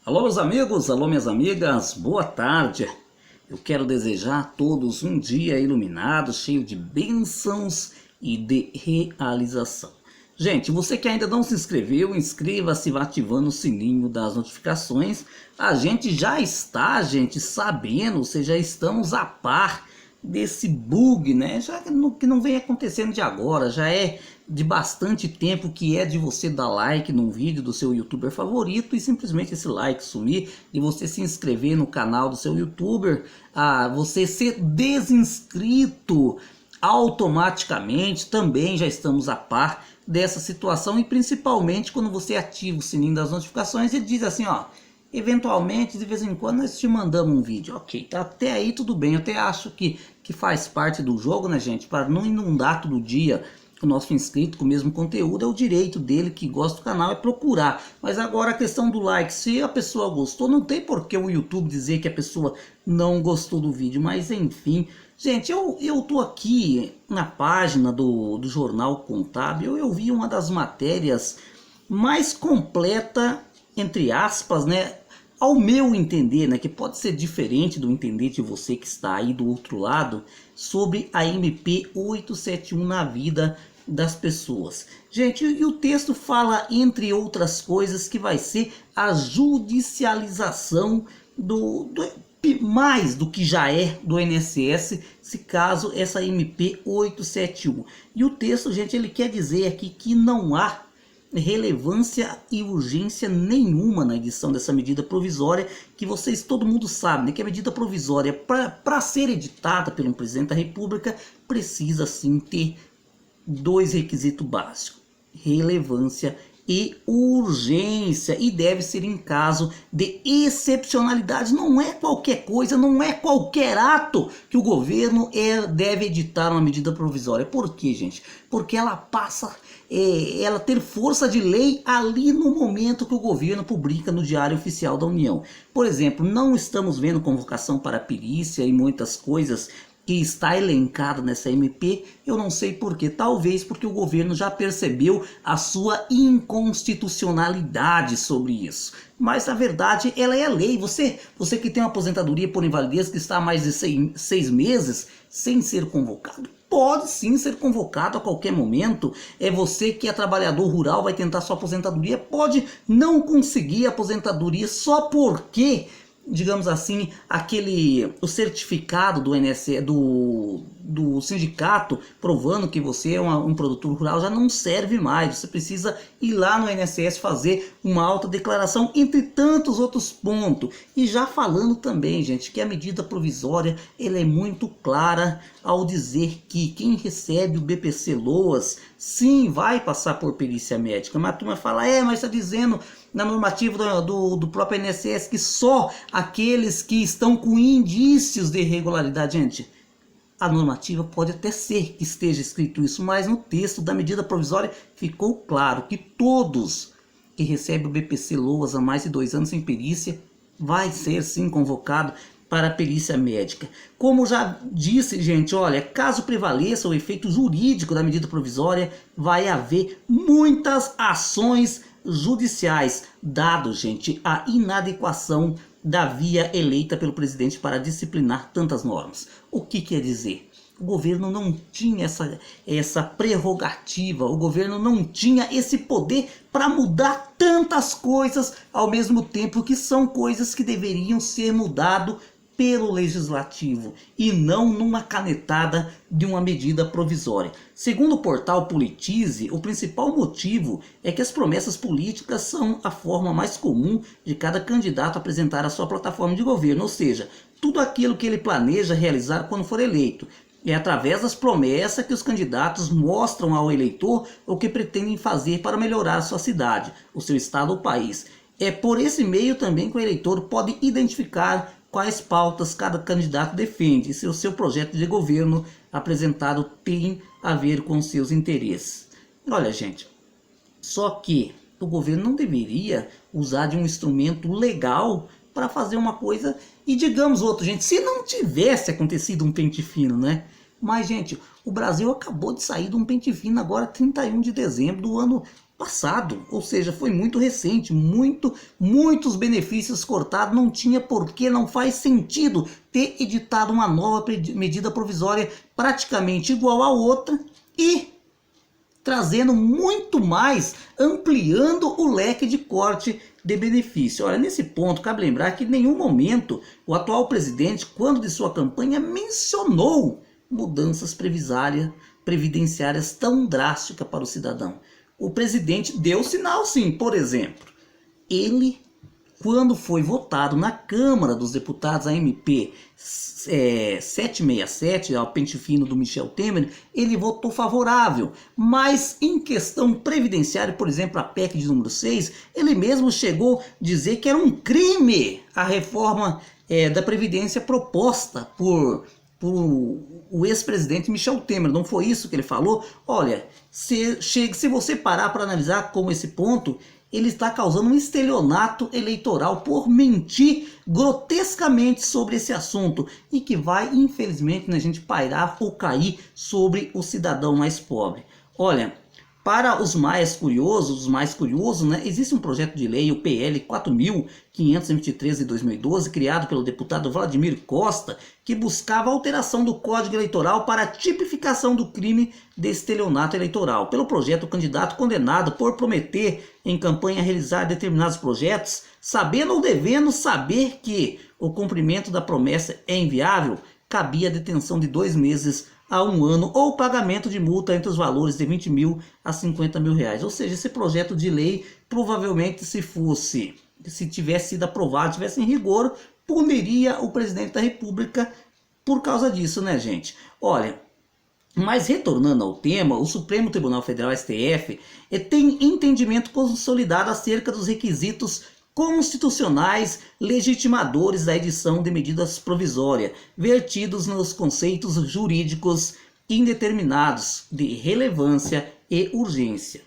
Alô, meus amigos, alô, minhas amigas, boa tarde. Eu quero desejar a todos um dia iluminado, cheio de bênçãos e de realização. Gente, você que ainda não se inscreveu, inscreva-se ativando o sininho das notificações. A gente já está, gente, sabendo, ou seja, já estamos a par desse bug, né? Já que não vem acontecendo de agora, já é de bastante tempo, que é de você dar like num vídeo do seu youtuber favorito e simplesmente esse like sumir, e você se inscrever no canal do seu youtuber, você ser desinscrito automaticamente. Também já estamos a par dessa situação, e principalmente quando você ativa o sininho das notificações e diz assim, ó, eventualmente de vez em quando nós te mandamos um vídeo. Ok, tá, até aí tudo bem. Eu até acho que faz parte do jogo, né, gente, para não inundar todo dia o nosso inscrito com o mesmo conteúdo. É o direito dele, que gosta do canal, é procurar. Mas agora a questão do like, se a pessoa gostou, não tem por que o YouTube dizer que a pessoa não gostou do vídeo. Mas enfim, gente, eu tô aqui na página do Jornal Contábil. Eu vi uma das matérias mais completa, entre aspas, né, ao meu entender, né, que pode ser diferente do entender de você que está aí do outro lado, sobre a MP 871 na vida das pessoas. Gente, e o texto fala, entre outras coisas, que vai ser a judicialização mais do que já é do INSS, se caso essa MP 871. E o texto, gente, ele quer dizer aqui que não há relevância e urgência nenhuma na edição dessa medida provisória, que vocês, todo mundo sabe, né, que a medida provisória, para ser editada pelo presidente da República, precisa sim ter dois requisitos básicos: relevância e urgência, e deve ser em caso de excepcionalidade. Não é qualquer coisa, não é qualquer ato que o governo deve editar uma medida provisória. Por quê, gente? Porque ela passa, ela ter força de lei ali no momento que o governo publica no Diário Oficial da União. Por exemplo, não estamos vendo convocação para perícia e muitas coisas que está elencado nessa MP. Eu não sei porquê, talvez porque o governo já percebeu a sua inconstitucionalidade sobre isso. Mas na verdade ela é lei. Você que tem uma aposentadoria por invalidez que está há mais de 6 meses sem ser convocado, pode sim ser convocado a qualquer momento. É você que é trabalhador rural, vai tentar sua aposentadoria, pode não conseguir a aposentadoria só porque, digamos assim, o certificado do INSS, do sindicato, provando que você é um produtor rural, já não serve mais. Você precisa ir lá no INSS fazer uma autodeclaração, entre tantos outros pontos. E já falando também, gente, que a medida provisória ela é muito clara ao dizer que quem recebe o BPC-Loas sim vai passar por perícia médica. Mas a turma fala, mas está dizendo na normativa do próprio INSS que só aqueles que estão com indícios de irregularidade. Gente, a normativa pode até ser que esteja escrito isso, mas no texto da medida provisória ficou claro que todos que recebem o BPC-Loas há mais de 2 anos sem perícia vai ser sim convocado para a perícia médica. Como já disse, gente, olha, caso prevaleça o efeito jurídico da medida provisória, vai haver muitas ações judiciais, dado, gente, a inadequação da via eleita pelo presidente para disciplinar tantas normas. O que quer dizer? O governo não tinha essa prerrogativa, o governo não tinha esse poder para mudar tantas coisas ao mesmo tempo, que são coisas que deveriam ser mudadas pelo legislativo e não numa canetada de uma medida provisória. Segundo o portal Politize, o principal motivo é que as promessas políticas são a forma mais comum de cada candidato apresentar a sua plataforma de governo, ou seja, tudo aquilo que ele planeja realizar quando for eleito. É através das promessas que os candidatos mostram ao eleitor o que pretendem fazer para melhorar a sua cidade, o seu estado ou país. É por esse meio também que o eleitor pode identificar quais pautas cada candidato defende, e se o seu projeto de governo apresentado tem a ver com seus interesses. Olha, gente, só que o governo não deveria usar de um instrumento legal para fazer uma coisa, e digamos outro, gente, se não tivesse acontecido um pente fino, né? Mas, gente, o Brasil acabou de sair de um pente fino agora, 31 de dezembro do ano passado, ou seja, foi muito recente, muitos benefícios cortados, não tinha porquê, não faz sentido ter editado uma nova medida provisória praticamente igual à outra e trazendo muito mais, ampliando o leque de corte de benefício. Olha, nesse ponto, cabe lembrar que em nenhum momento o atual presidente, quando de sua campanha, mencionou mudanças previdenciárias tão drásticas para o cidadão. O presidente deu sinal sim, por exemplo, ele, quando foi votado na Câmara dos Deputados, a MP 767, ao pente fino do Michel Temer, ele votou favorável. Mas em questão previdenciária, por exemplo, a PEC de número 6, ele mesmo chegou a dizer que era um crime a reforma da Previdência proposta por o ex-presidente Michel Temer. Não foi isso que ele falou? Olha, se você parar para analisar como esse ponto, ele está causando um estelionato eleitoral por mentir grotescamente sobre esse assunto e que vai, infelizmente, a gente pairar ou cair sobre o cidadão mais pobre. Olha, para os mais curiosos, né, existe um projeto de lei, o PL 4.523 de 2012, criado pelo deputado Vladimir Costa, que buscava a alteração do Código Eleitoral para a tipificação do crime de estelionato eleitoral. Pelo projeto, o candidato condenado por prometer em campanha realizar determinados projetos, sabendo ou devendo saber que o cumprimento da promessa é inviável, cabia a detenção de 2 meses a 1 ano ou pagamento de multa entre os valores de 20 mil a 50 mil reais. Ou seja, esse projeto de lei provavelmente, se tivesse sido aprovado, tivesse em rigor, puniria o presidente da República por causa disso, né, gente? Olha, mas retornando ao tema, o Supremo Tribunal Federal, STF, tem entendimento consolidado acerca dos requisitos constitucionais legitimadores da edição de medidas provisórias, vertidos nos conceitos jurídicos indeterminados de relevância e urgência.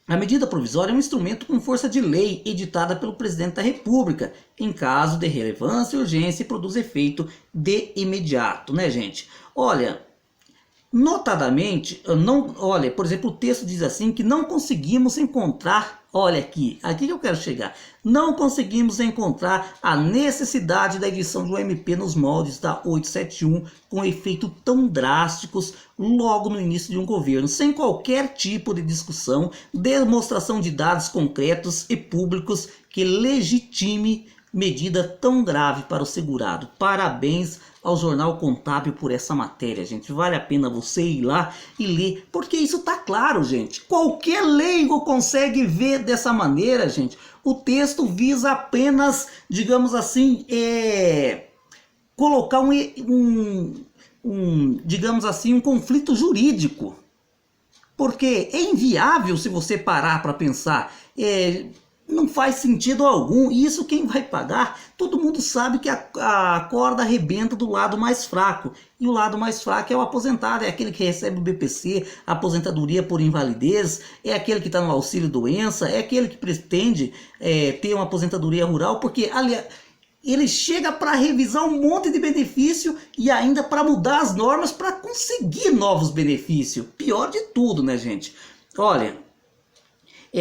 A medida provisória é um instrumento com força de lei editada pelo presidente da República, em caso de relevância e urgência, e produz efeito de imediato, né, gente? Olha, notadamente, por exemplo, o texto diz assim que não conseguimos encontrar, olha aqui que eu quero chegar, não conseguimos encontrar a necessidade da edição de um MP nos moldes da 871 com efeitos tão drásticos logo no início de um governo, sem qualquer tipo de discussão, demonstração de dados concretos e públicos que legitime medida tão grave para o segurado. Parabéns ao Jornal Contábil por essa matéria, gente. Vale a pena você ir lá e ler, porque isso tá claro, gente. Qualquer leigo consegue ver dessa maneira, gente. O texto visa apenas, digamos assim, colocar digamos assim, um conflito jurídico. Porque é inviável se você parar para pensar. Não faz sentido algum. E isso quem vai pagar? Todo mundo sabe que a corda arrebenta do lado mais fraco. E o lado mais fraco é o aposentado, é aquele que recebe o BPC, a aposentadoria por invalidez, é aquele que está no auxílio doença, é aquele que pretende ter uma aposentadoria rural, porque aliás, ele chega para revisar um monte de benefício e ainda para mudar as normas para conseguir novos benefícios. Pior de tudo, né, gente? Olha,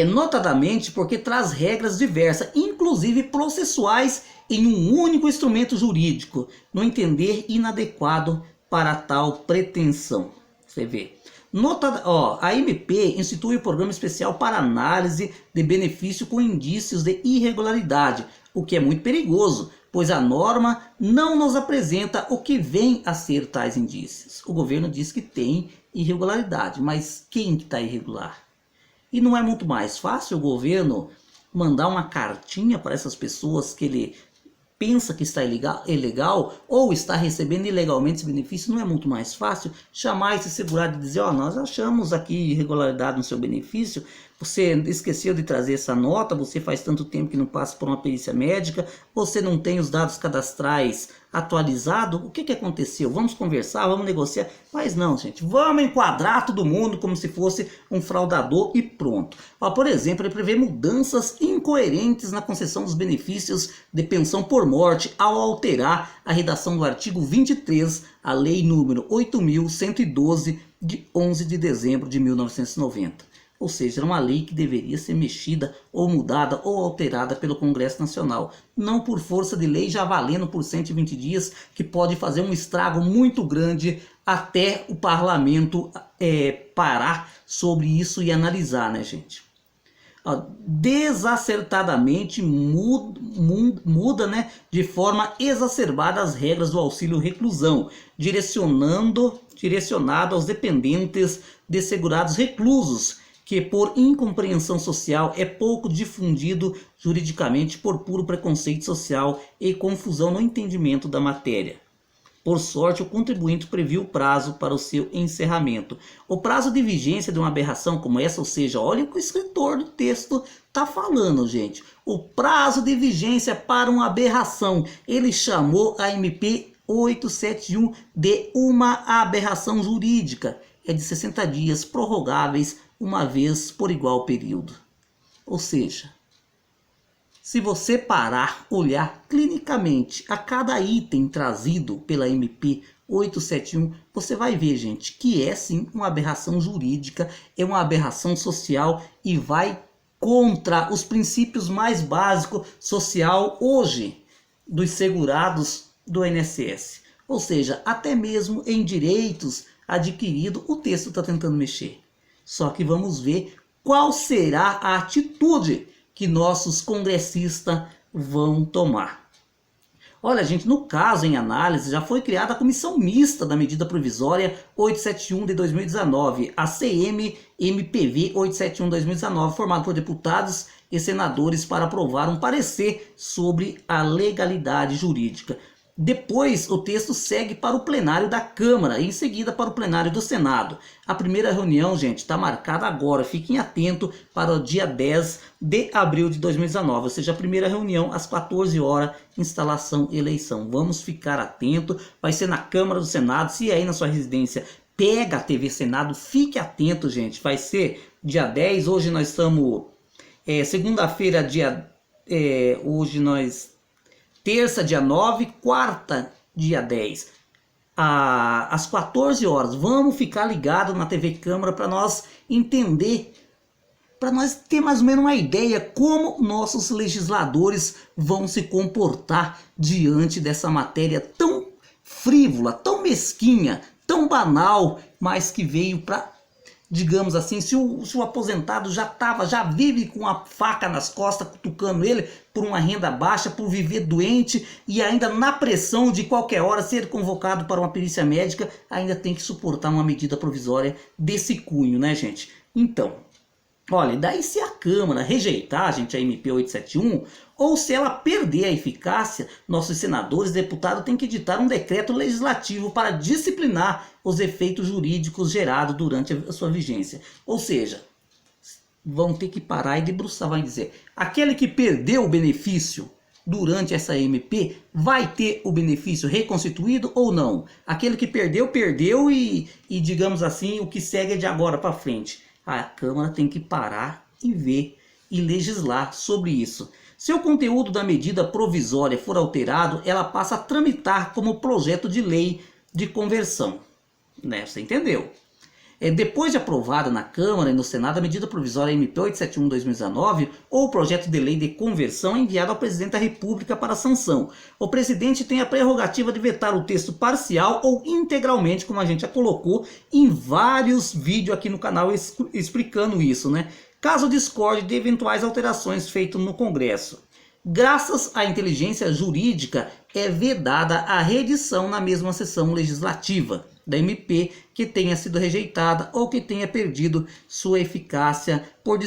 notadamente porque traz regras diversas, inclusive processuais, em um único instrumento jurídico, no entender inadequado para tal pretensão. Você vê. A MP institui um programa especial para análise de benefício com indícios de irregularidade, o que é muito perigoso, pois a norma não nos apresenta o que vem a ser tais indícios. O governo diz que tem irregularidade, mas quem que está irregular? E não é muito mais fácil o governo mandar uma cartinha para essas pessoas que ele pensa que está ilegal ou está recebendo ilegalmente esse benefício? Não é muito mais fácil chamar esse segurado e dizer: nós achamos aqui irregularidade no seu benefício, você esqueceu de trazer essa nota, você faz tanto tempo que não passa por uma perícia médica, você não tem os dados cadastrais atualizados, o que aconteceu? Vamos conversar, vamos negociar. Mas não, gente, vamos enquadrar todo mundo como se fosse um fraudador e pronto. Por exemplo, ele prevê mudanças incoerentes na concessão dos benefícios de pensão por morte ao alterar a redação do artigo 23, a lei número 8.112 de 11 de dezembro de 1990. Ou seja, era uma lei que deveria ser mexida ou mudada ou alterada pelo Congresso Nacional. Não por força de lei já valendo por 120 dias, que pode fazer um estrago muito grande até o parlamento parar sobre isso e analisar, né, gente? Desacertadamente muda, né, de forma exacerbada as regras do auxílio reclusão, direcionado aos dependentes de segurados reclusos, que por incompreensão social é pouco difundido juridicamente por puro preconceito social e confusão no entendimento da matéria. Por sorte, o contribuinte previu o prazo para o seu encerramento. O prazo de vigência de uma aberração como essa, ou seja, olha o que o escritor do texto está falando, gente. O prazo de vigência para uma aberração, ele chamou a MP 871 de uma aberração jurídica. É de 60 dias, prorrogáveis uma vez por igual período. Ou seja, se você parar, olhar clinicamente a cada item trazido pela MP 871, você vai ver, gente, que é sim uma aberração jurídica, é uma aberração social e vai contra os princípios mais básicos social hoje dos segurados do INSS. Ou seja, até mesmo em direitos adquiridos, o texto está tentando mexer. Só que vamos ver qual será a atitude que nossos congressistas vão tomar. Olha, gente, no caso em análise, já foi criada a Comissão Mista da Medida Provisória 871 de 2019, a CM-MPV 871 de 2019, formada por deputados e senadores para aprovar um parecer sobre a legalidade jurídica. Depois, o texto segue para o plenário da Câmara e em seguida para o plenário do Senado. A primeira reunião, gente, está marcada agora. Fiquem atentos para o dia 10 de abril de 2019. Ou seja, a primeira reunião às 14 horas, instalação e eleição. Vamos ficar atentos. Vai ser na Câmara do Senado. Se aí na sua residência pega a TV Senado, fique atento, gente. Vai ser dia 10. Hoje nós estamos... segunda-feira, hoje nós... Terça, dia 9, quarta, dia 10, às 14 horas. Vamos ficar ligados na TV Câmara para nós entender, para nós ter mais ou menos uma ideia como nossos legisladores vão se comportar diante dessa matéria tão frívola, tão mesquinha, tão banal, mas que veio para... Digamos assim, se o aposentado já vive com a faca nas costas, cutucando ele por uma renda baixa, por viver doente e ainda na pressão de qualquer hora ser convocado para uma perícia médica, ainda tem que suportar uma medida provisória desse cunho, né, gente? Então, olha, daí se a Câmara rejeitar, gente, a MP 871, ou se ela perder a eficácia, nossos senadores e deputados têm que editar um decreto legislativo para disciplinar os efeitos jurídicos gerados durante a sua vigência. Ou seja, vão ter que parar e debruçar, vai dizer, aquele que perdeu o benefício durante essa MP vai ter o benefício reconstituído ou não? Aquele que perdeu, perdeu e digamos assim, o que segue é de agora para frente. A Câmara tem que parar e ver e legislar sobre isso. Se o conteúdo da medida provisória for alterado, ela passa a tramitar como projeto de lei de conversão. Né? Você entendeu? Depois de aprovada na Câmara e no Senado, a medida provisória MP 871/2019 ou o projeto de lei de conversão é enviado ao presidente da República para sanção. O presidente tem a prerrogativa de vetar o texto parcial ou integralmente, como a gente já colocou em vários vídeos aqui no canal explicando isso, né? Caso discorde de eventuais alterações feitas no Congresso. Graças à inteligência jurídica, é vedada a reedição na mesma sessão legislativa da MP que tenha sido rejeitada ou que tenha perdido sua eficácia por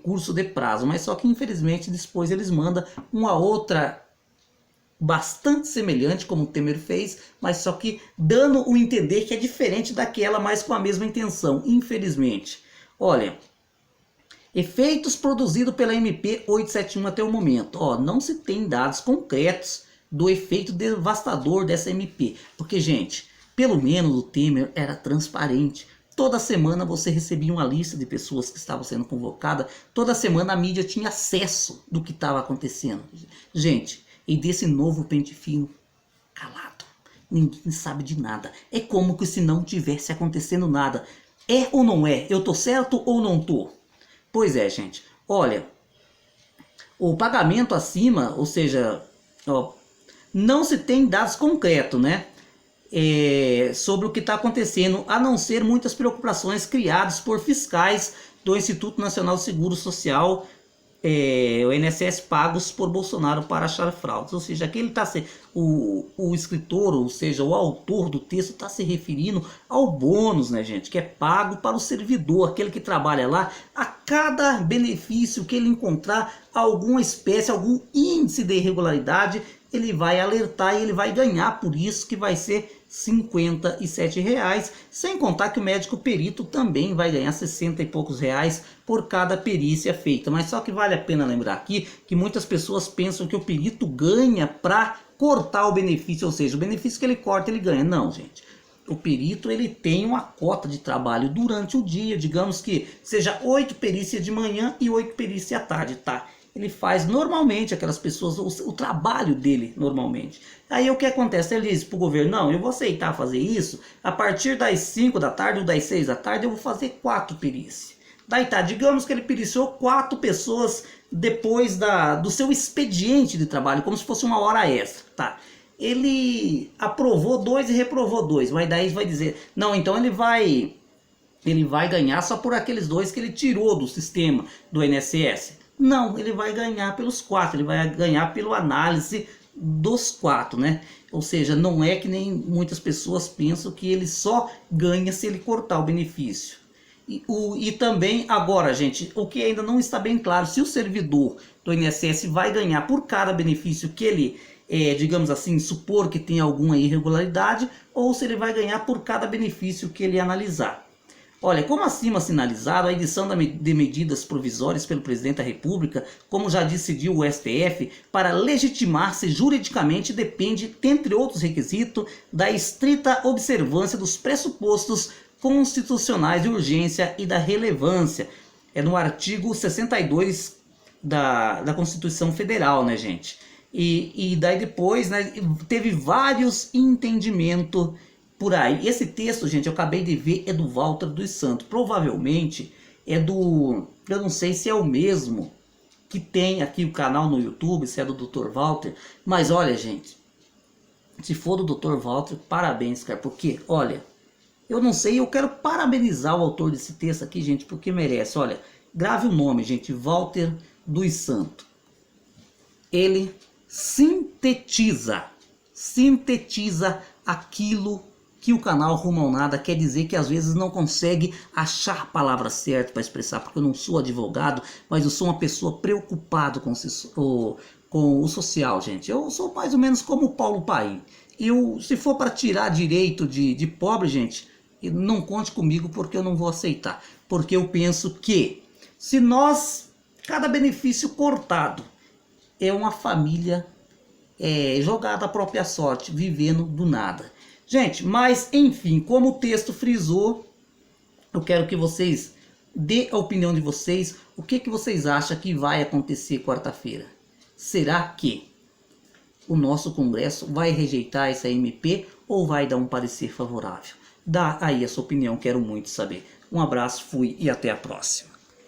curso de prazo. Mas só que infelizmente depois eles mandam uma outra bastante semelhante, como o Temer fez, mas só que dando o entender que é diferente daquela, mas com a mesma intenção, infelizmente. Olha... Efeitos produzidos pela MP 871 até o momento. Não se tem dados concretos do efeito devastador dessa MP. Porque, gente, pelo menos o Temer era transparente. Toda semana você recebia uma lista de pessoas que estavam sendo convocadas. Toda semana a mídia tinha acesso do que estava acontecendo. Gente, e desse novo pente fino, calado. Ninguém sabe de nada. É como que se não tivesse acontecendo nada. É ou não é? Eu tô certo ou não tô? Pois é, gente. Olha, o pagamento acima, ou seja, ó, não se tem dados concretos, né? Sobre o que está acontecendo, a não ser muitas preocupações criadas por fiscais do Instituto Nacional de Seguro Social, o INSS, pagos por Bolsonaro para achar fraudes. Ou seja, aquele o escritor, ou seja, o autor do texto está se referindo ao bônus, né, gente, que é pago para o servidor, aquele que trabalha lá, a cada benefício que ele encontrar alguma espécie, algum índice de irregularidade, ele vai alertar e ele vai ganhar por isso, que vai ser R$ 57, sem contar que o médico perito também vai ganhar 60 e poucos reais por cada perícia feita. Mas só que vale a pena lembrar aqui que muitas pessoas pensam que o perito ganha para cortar o benefício, ou seja, o benefício que ele corta ele ganha. Não, gente. O perito ele tem uma cota de trabalho durante o dia, digamos que seja 8 perícias de manhã e 8 perícias à tarde, tá? Ele faz normalmente, aquelas pessoas, o trabalho dele normalmente. Aí o que acontece? Ele diz para o governo, não, eu vou aceitar fazer isso, a partir das 5 da tarde ou das 6 da tarde eu vou fazer 4 perícias. Daí tá, digamos que ele periciou 4 pessoas depois do seu expediente de trabalho, como se fosse uma hora extra, tá? Ele aprovou 2 e reprovou 2, mas daí vai dizer, não, então ele vai ganhar só por aqueles 2 que ele tirou do sistema do INSS. Não, ele vai ganhar pelos 4, ele vai ganhar pela análise dos 4, né? Ou seja, não é que nem muitas pessoas pensam que ele só ganha se ele cortar o benefício. E também, agora, gente, o que ainda não está bem claro, se o servidor do INSS vai ganhar por cada benefício que ele, digamos assim, supor que tem alguma irregularidade, ou se ele vai ganhar por cada benefício que ele analisar. Olha, como acima sinalizado, a edição de medidas provisórias pelo presidente da República, como já decidiu o STF, para legitimar-se juridicamente depende, entre outros requisitos, da estrita observância dos pressupostos constitucionais de urgência e da relevância. É no artigo 62 da Constituição Federal, né, gente? E daí depois, né, teve vários entendimentos por aí. Esse texto, gente, eu acabei de ver, é do Walter dos Santos. Provavelmente é do... eu não sei se é o mesmo que tem aqui o canal no YouTube, se é do Dr. Walter. Mas olha, gente, se for do Dr. Walter, parabéns, cara. Porque, olha, eu não sei, eu quero parabenizar o autor desse texto aqui, gente, porque merece. Olha, grave o nome, gente, Walter dos Santos. Ele sintetiza aquilo que o canal Rumo ao Nada quer dizer, que às vezes não consegue achar a palavra certa para expressar, porque eu não sou advogado, mas eu sou uma pessoa preocupada com o social, gente. Eu sou mais ou menos como o Paulo Paim. Se for para tirar direito de pobre, gente, não conte comigo, porque eu não vou aceitar. Porque eu penso que se cada benefício cortado é uma família jogada à própria sorte, vivendo do nada. Gente, mas enfim, como o texto frisou, eu quero que vocês dê a opinião de vocês. O que vocês acham que vai acontecer quarta-feira? Será que o nosso Congresso vai rejeitar essa MP ou vai dar um parecer favorável? Dá aí a sua opinião, quero muito saber. Um abraço, fui e até a próxima.